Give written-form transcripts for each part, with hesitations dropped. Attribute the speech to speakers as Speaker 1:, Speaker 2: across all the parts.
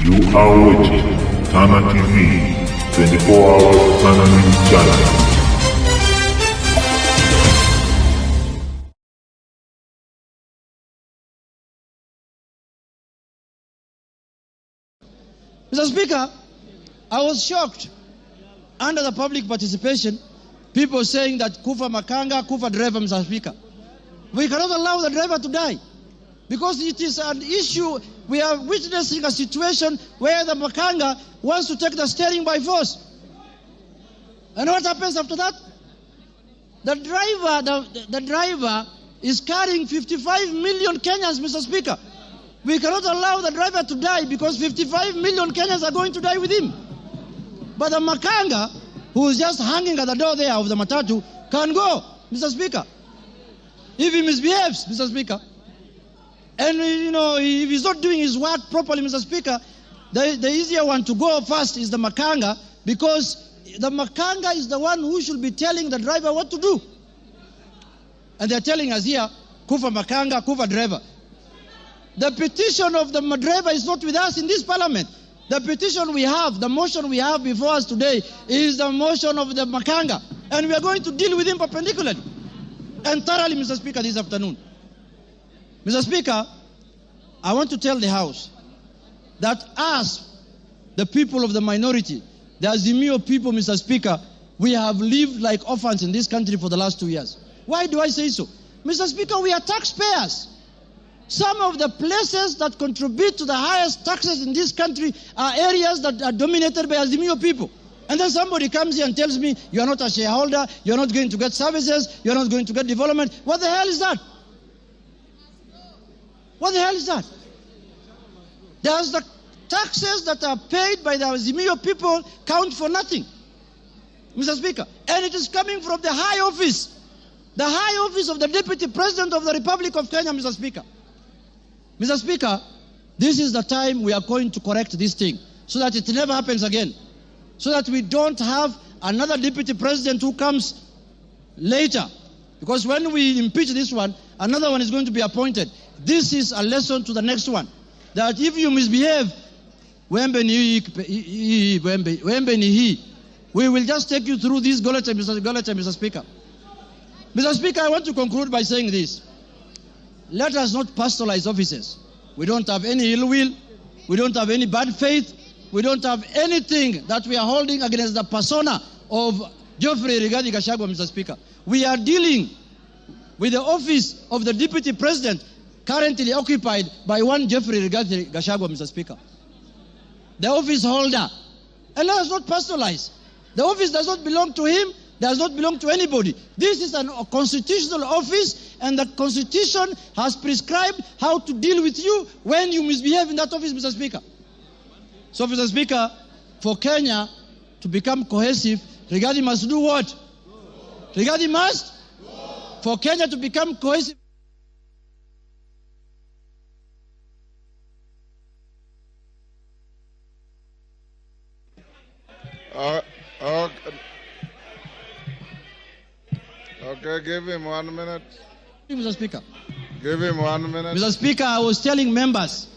Speaker 1: You are watching Sunna TV, 24 hours Sunna News channel.
Speaker 2: Mr. Speaker, I was shocked under the public participation, people saying that KUFA Makanga KUFA DEREVA, Mr. Speaker. We cannot allow the driver to die because it is an issue. We are witnessing a situation where the Makanga wants to take the steering by force. And what happens after that? The driver is carrying 55 million Kenyans, Mr. Speaker. We cannot allow the driver to die because 55 million Kenyans are going to die with him. But the Makanga, who is just hanging at the door there of the matatu, can go, Mr. Speaker. If he misbehaves, Mr. Speaker. And, you know, if he's not doing his work properly, Mr. Speaker, the easier one to go first is the Makanga, because the Makanga is the one who should be telling the driver what to do. And they're telling us here, KUFA Makanga KUFA DEREVA. The petition of the driver is not with us in this parliament. The petition we have, the motion we have before us today is the motion of the Makanga. And we are going to deal with him perpendicularly and thoroughly, Mr. Speaker, this afternoon. Mr. Speaker, I want to tell the House that us, the people of the minority, the Azimio people, Mr. Speaker, we have lived like orphans in this country for the last 2 years. Why do I say so? Mr. Speaker, we are taxpayers. Some of the places that contribute to the highest taxes in this country are areas that are dominated by Azimio people. And then somebody comes here and tells me, you are not a shareholder, you are not going to get services, you are not going to get development. What the hell is that? What the hell is that? Does the taxes that are paid by the Azimio people count for nothing, Mr. Speaker? And it is coming from the high office of the Deputy President of the Republic of Kenya, Mr. Speaker. Mr. Speaker, this is the time we are going to correct this thing so that it never happens again. So that we don't have another Deputy President who comes later. Because when we impeach this one, another one is going to be appointed. This is a lesson to the next one. That if you misbehave, we will just take you through this gullet, Mr. Speaker. Mr. Speaker, I want to conclude by saying this. Let us not personalize offices. We don't have any ill will. We don't have any bad faith. We don't have anything that we are holding against the persona of Geoffrey Rigathi Gachagua, Mr. Speaker. We are dealing with the office of the Deputy President currently occupied by one Geoffrey Rigathi Gachagua, Mr. Speaker. The office holder. And let us not personalize. The office does not belong to him, does not belong to anybody. This is a constitutional office, and the Constitution has prescribed how to deal with you when you misbehave in that office, Mr. Speaker. So, Mr. Speaker, for Kenya to become cohesive, Rigathi must do what? Rigathi must? For Kenya to become cohesive.
Speaker 3: Okay, give him 1 minute.
Speaker 2: Mr. Speaker.
Speaker 3: Give him 1 minute.
Speaker 2: Mr. Speaker, I was telling members,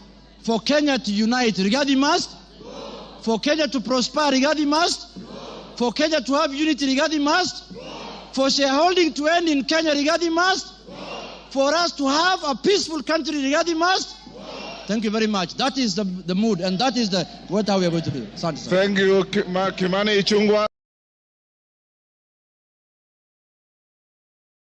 Speaker 2: for Kenya to unite, Rigathi must. For Kenya to prosper, Rigathi must. For Kenya to have unity, Rigathi must. For shareholding to end in Kenya, Rigathi must. For us to have a peaceful country, Rigathi must. Thank you very much. That is the mood, and that is what we are going to do.
Speaker 3: Thank you, Kimani Ichung'wah.